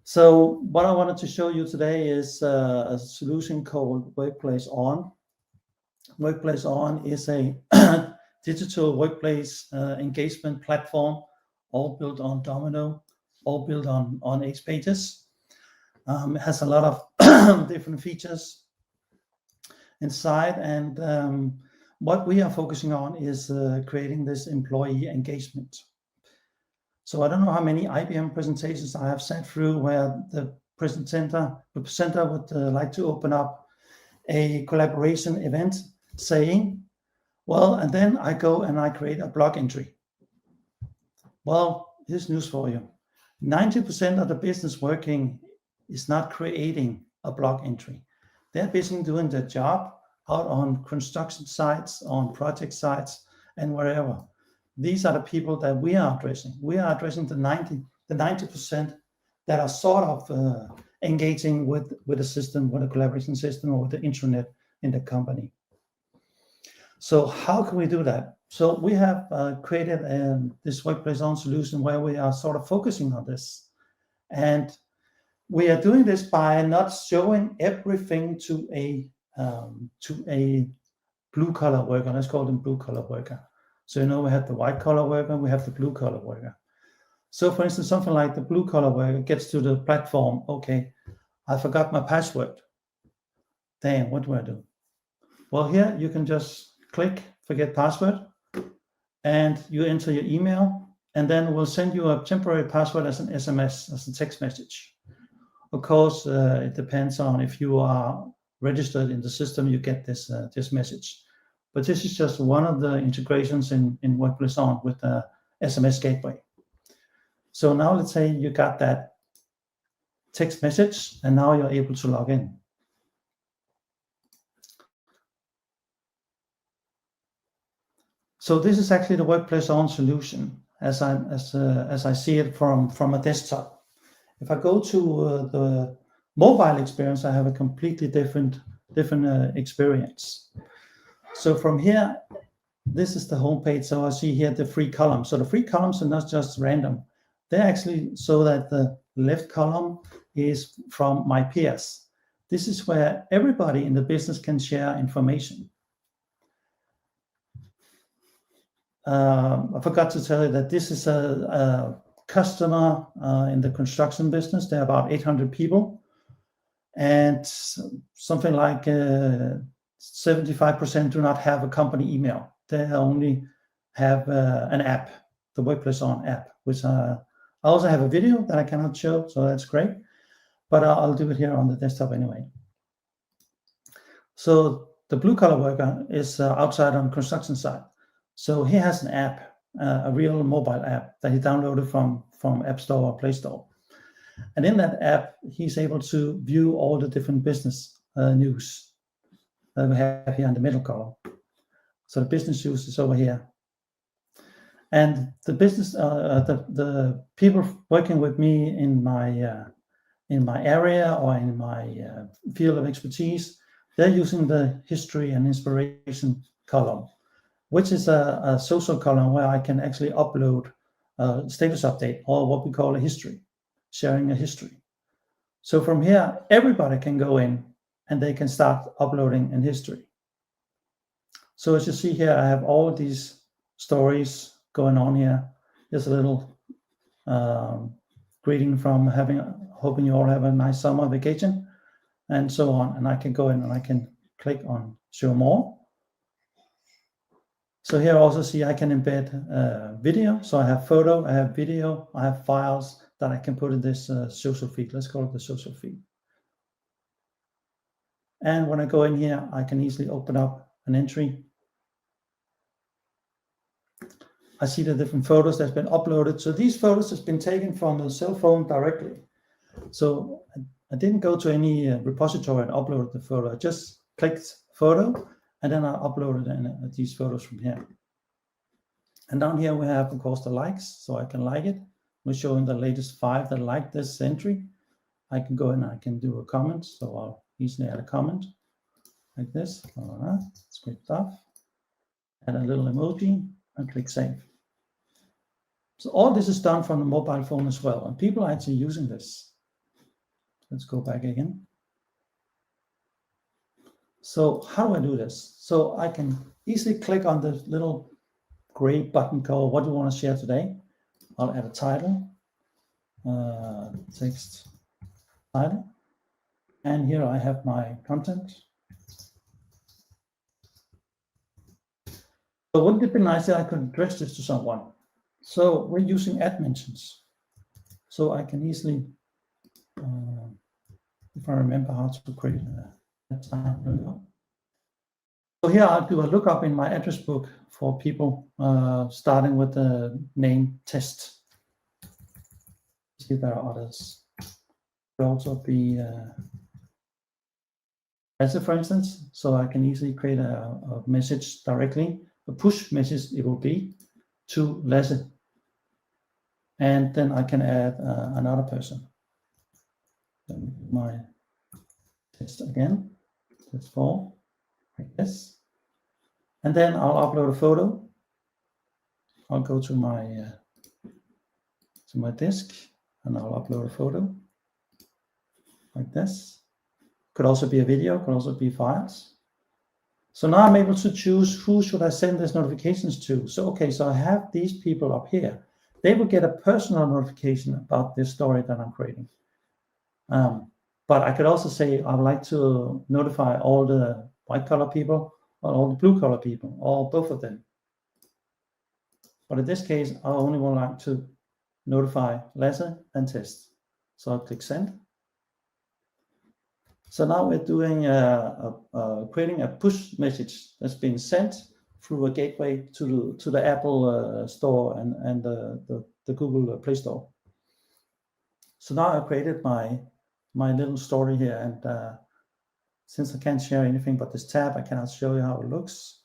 So what I wanted to show you today is a solution called workplaceOn. workplaceOn is a digital workplace engagement platform, all built on Domino, all built on 8 pages. It has a lot of different features inside, and what we are focusing on is creating this employee engagement. So I don't know how many IBM presentations I have sat through where the presenter would like to open up a collaboration event saying, well, and then I go and I create a blog entry. Well, here's news for you. 90% of the business working is not creating a blog entry. They're busy doing their job out on construction sites, on project sites, and wherever. These are the people that we are addressing. We are addressing the 90% that are sort of engaging with a system, with a collaboration system, or with the intranet in the company. So how can we do that? So we have created this workplaceOn solution where we are sort of focusing on this. And we are doing this by not showing everything to a blue-collar worker. Let's call them blue-collar worker. So, we have the white-collar worker, we have the blue-collar worker. So, for instance, something like the blue-collar worker gets to the platform. Okay, I forgot my password. Damn, what do I do? Well, here you can just click forget password, and you enter your email, and then we'll send you a temporary password as an SMS, as a text message. Of course, it depends on if you are registered in the system, you get this message. But this is just one of the integrations in workplaceOn with the SMS gateway. So now let's say you got that text message, and now you're able to log in. So this is actually the workplaceOn solution as I see it from a desktop. If I go to the mobile experience, I have a completely different experience. So from here, this is the home page. So I see here the 3 columns. So the 3 columns are not just random. They're actually so that the left column is from my peers. This is where everybody in the business can share information. I forgot to tell you that this is a customer in the construction business. There are about 800 people, and something like 75% do not have a company email. They only have an app, the workplaceOn app, which I also have a video that I cannot show, so that's great. But I'll do it here on the desktop anyway. So the blue-collar worker is outside on construction site. So he has an app, a real mobile app that he downloaded from App Store or Play Store. And in that app, he's able to view all the different business news that we have here in the middle column. So the business news is over here. And the business, the people working with me in my area or in my field of expertise, they're using the history and inspiration column, which is a social column where I can actually upload a status update, or what we call a history, sharing a history. So from here, everybody can go in and they can start uploading in history. So as you see here, I have all these stories going on here. There's a little greeting from hoping you all have a nice summer vacation, and so on. And I can go in and I can click on show more. So here also see I can embed video. So I have photo, I have video, I have files that I can put in this social feed. Let's call it the social feed. And when I go in here, I can easily open up an entry. I see the different photos that's been uploaded. So these photos has been taken from the cell phone directly. So I didn't go to any repository and uploaded the photo. I just clicked photo, and then I uploaded these photos from here. And down here we have, of course, the likes. So I can like it. We're showing the latest 5 that liked this entry. I can go in and I can do a comment. So I'll easily add a comment like this. All right, that's great stuff. Add a little emoji and click save. So all this is done from the mobile phone as well. And people are actually using this. Let's go back again. So how do I do this? So I can easily click on the little gray button called what do you want to share today. I'll add a title, text title. And here I have my content. So wouldn't it be nice that I could address this to someone? So we're using add mentions. So I can easily, if I remember how to create a title. So here I'll do a lookup in my address book for people, starting with the name test. See if there are others. Could also be as a, for instance, so I can easily create a message directly, a push message it will be to Lasse. And then I can add another person. My test again, test 4, like this. And then I'll upload a photo. I'll go to my disk and I'll upload a photo like this. Could also be a video, could also be files. So now I'm able to choose who should I send these notifications to. So, okay, so I have these people up here. They will get a personal notification about this story that I'm creating. But I could also say I would like to notify all the white collar people or all the blue collar people, or both of them. But in this case, I only would like to notify Lasse and test. So I'll click send. So now we're doing creating a push message that's been sent through a gateway to the Apple Store and the Google Play Store. So now I've created my little story here, and since I can't share anything but this tab, I cannot show you how it looks.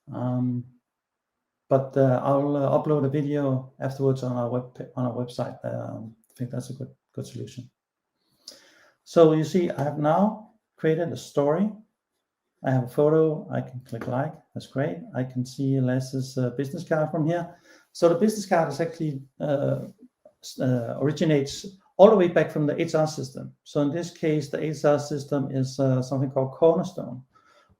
But I'll upload a video afterwards on our website. I think that's a good solution. So you see, I have now created a story. I have a photo. I can click like. That's great. I can see Lasse's business card from here. So the business card is actually originates all the way back from the HR system. So in this case, the HR system is something called Cornerstone,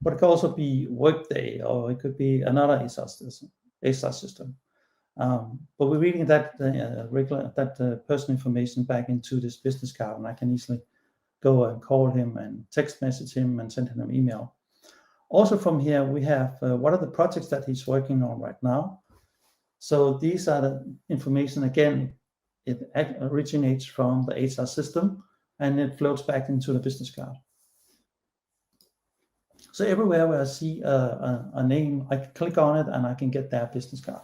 but it could also be Workday, or it could be another HR system. But we're reading that personal information back into this business card, and I can easily go and call him and text message him and send him an email. Also from here, we have what are the projects that he's working on right now. So these are the information, again, it originates from the HR system and it floats back into the business card. So everywhere where I see a name, I can click on it and I can get their business card.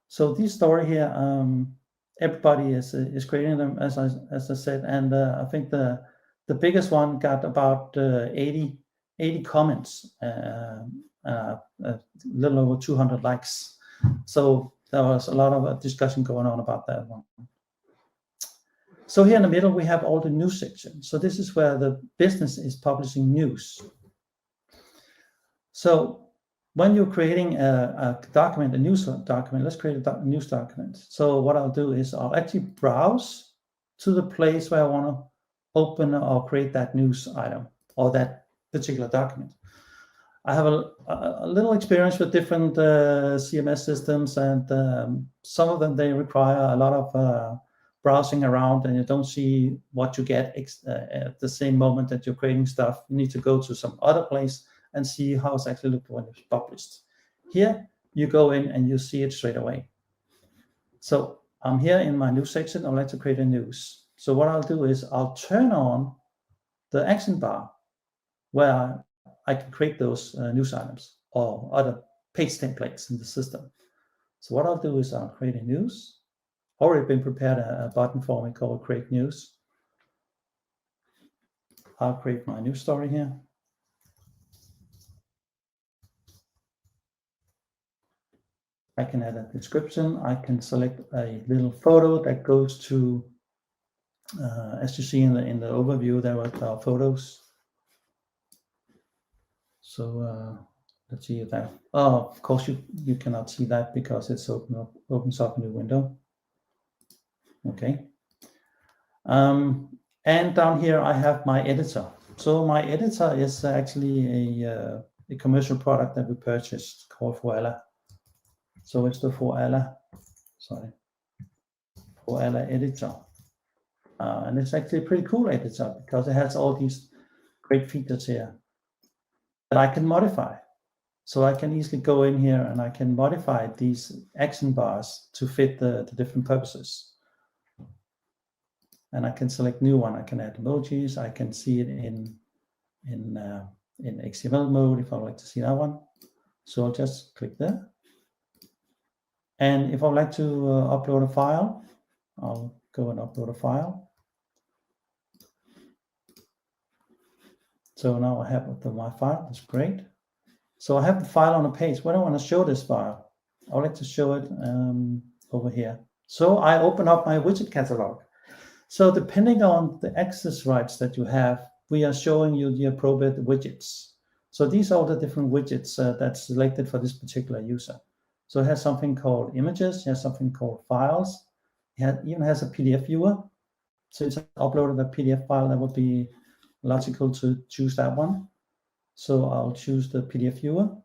So this story here, everybody is creating them, as I said, and I think the biggest one got about 80 comments, a little over 200 likes. So there was a lot of discussion going on about that one. So here in the middle we have all the news section. So this is where the business is publishing news. So when you're creating a document, a news document, let's create a news document. So what I'll do is I'll actually browse to the place where I want to open or create that news item or that particular document. I have a little experience with different CMS systems, and some of them, they require a lot of browsing around, and you don't see what you get at the same moment that you're creating stuff. You need to go to some other place and see how it's actually looked when it's published. Here, you go in and you see it straight away. So I'm here in my news section. I'd like to create a news. So what I'll do is I'll turn on the action bar where I can create those news items or other page templates in the system. So what I'll do is I'll create a news. Already been prepared a button for me called Create News. I'll create my news story here. I can add a description. I can select a little photo that goes to, as you see in the overview, there are photos. So let's see that. Oh, of course you cannot see that because it's opens up a new window. Okay. And down here I have my editor. So my editor is actually a commercial product that we purchased called Voila. So it's the Voila editor. And it's actually a pretty cool editor because it has all these great features here that I can modify. So I can easily go in here and I can modify these action bars to fit the different purposes. And I can select new one. I can add emojis. I can see it in HTML mode if I would like to see that one. So I'll just click there. And if I would like to upload a file, I'll go and upload a file. So now I have my file. That's great. So I have the file on a page. When I want to show this file, I would like to show it over here. So I open up my widget catalog. So depending on the access rights that you have, we are showing you the appropriate widgets. So these are all the different widgets that's selected for this particular user. So it has something called images, it has something called files, it even has a PDF viewer. Since I uploaded a PDF file, that would be logical to choose that one. So I'll choose the PDF viewer.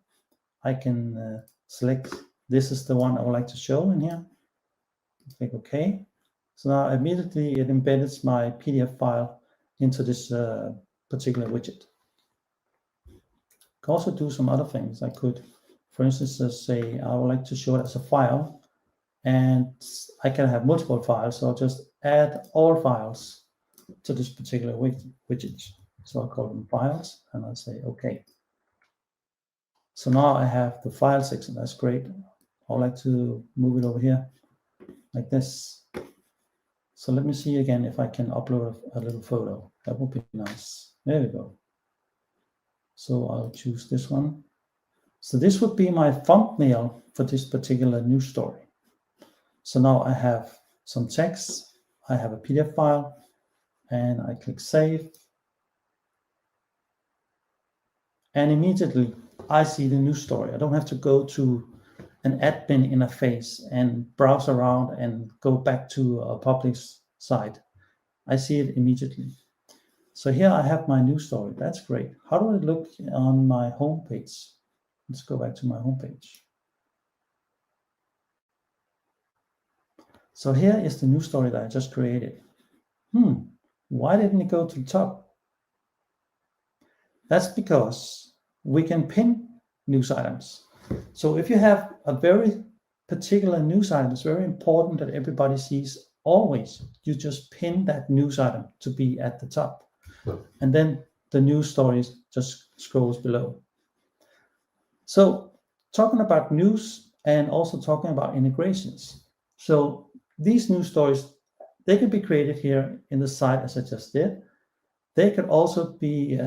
I can select, this is the one I would like to show in here. Click OK. So now immediately it embeds my PDF file into this particular widget. I can also do some other things. I could, for instance, say I would like to show it as a file, and I can have multiple files. So I'll just add all files to this particular widget. So I'll call them files, and I'll say OK. So now I have the file section. That's great. I would like to move it over here like this. So let me see again if I can upload a little photo. That would be nice. There we go. So I'll choose this one. So this would be my thumbnail for this particular news story. So now I have some text. I have a PDF file, and I click Save. And immediately I see the news story. I don't have to go to an admin interface and browse around and go back to a public site. I see it immediately. So here I have my news story. That's great. How do it look on my home page? Let's go back to my home page. So here is the news story that I just created. Why didn't it go to the top? That's because we can pin news items. So if you have a very particular news item, it's very important that everybody sees always. You just pin that news item to be at the top. And then the news stories just scrolls below. So talking about news and also talking about integrations. So these news stories, they can be created here in the site as I just did. They could also be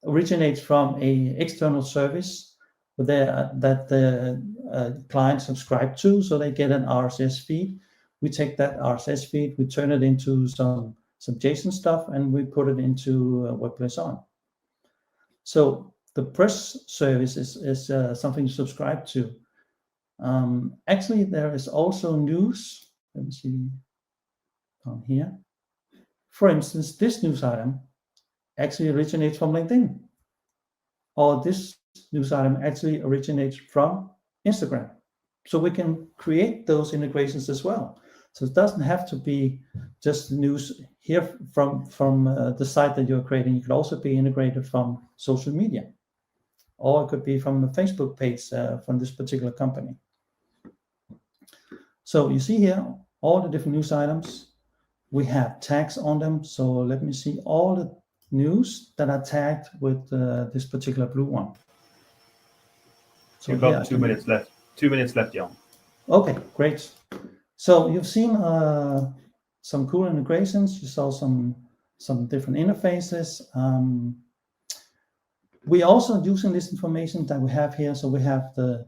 originate from an external service that the client subscribe to, so they get an RSS feed. We take that RSS feed, we turn it into some JSON stuff, and we put it into workplaceOn. So the press service is something you subscribe to. Actually, there is also news. Let me see down here. For instance, this news item actually originates from LinkedIn, or this news item actually originates from Instagram. So we can create those integrations as well. So it doesn't have to be just news here from the site that you're creating. It could also be integrated from social media, or it could be from the Facebook page from this particular company. So you see here all the different news items. We have tags on them. So let me see all the news that are tagged with this particular blue one. So you've got 2 minutes left. 2 minutes left, Jan. Okay, great. So you've seen some cool integrations. You saw some different interfaces. We also using this information that we have here. So we have the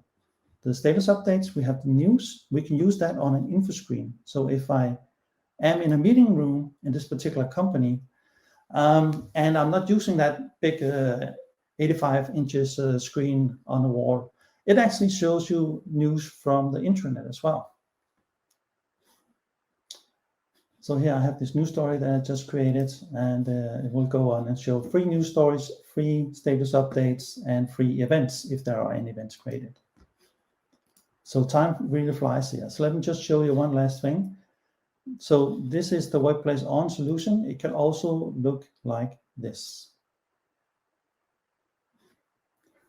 status updates. We have the news. We can use that on an info screen. So if I am in a meeting room in this particular company, and I'm not using that big 85 inches screen on the wall, it actually shows you news from the intranet as well. So here I have this news story that I just created, and it will go on and show free news stories, free status updates, and free events if there are any events created. So time really flies here. So let me just show you one last thing. So this is the workplaceOn solution. It can also look like this.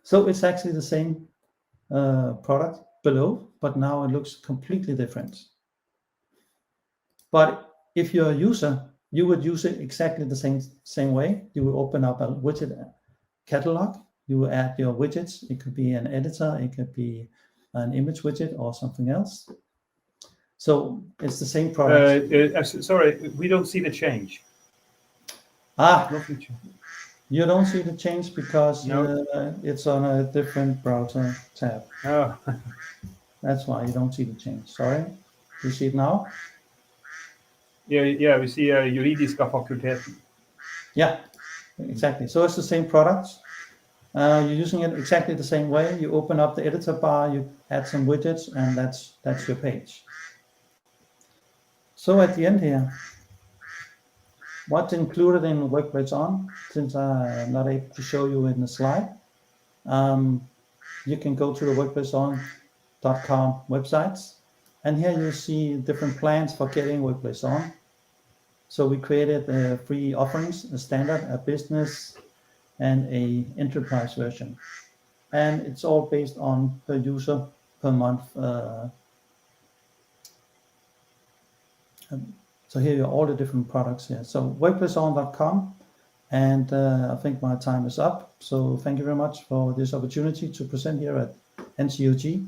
So it's actually the same product below, but now it looks completely different. But if you're a user, you would use it exactly the same way. You will open up a widget catalog. You will add your widgets. It could be an editor. It could be an image widget or something else. So it's the same product. Sorry, we don't see the change. You don't see the change because no. It's on a different browser tab. Oh. That's why you don't see the change. Sorry. You see it now? Yeah, we see juridiska fakulteten. Yeah, exactly. So it's the same product. You're using it exactly the same way. You open up the editor bar, you add some widgets, and that's your page. So at the end here, what's included in workplaceOn, since I'm not able to show you in the slide, you can go to the workplaceOn.com websites, and here you'll see different plans for getting workplaceOn. So we created free offerings, a standard, a business, and a enterprise version. And it's all based on per user per month. So here are all the different products here. So workplaceOn.com, and I think my time is up. So thank you very much for this opportunity to present here at NCUG,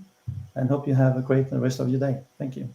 and hope you have a great rest of your day. Thank you.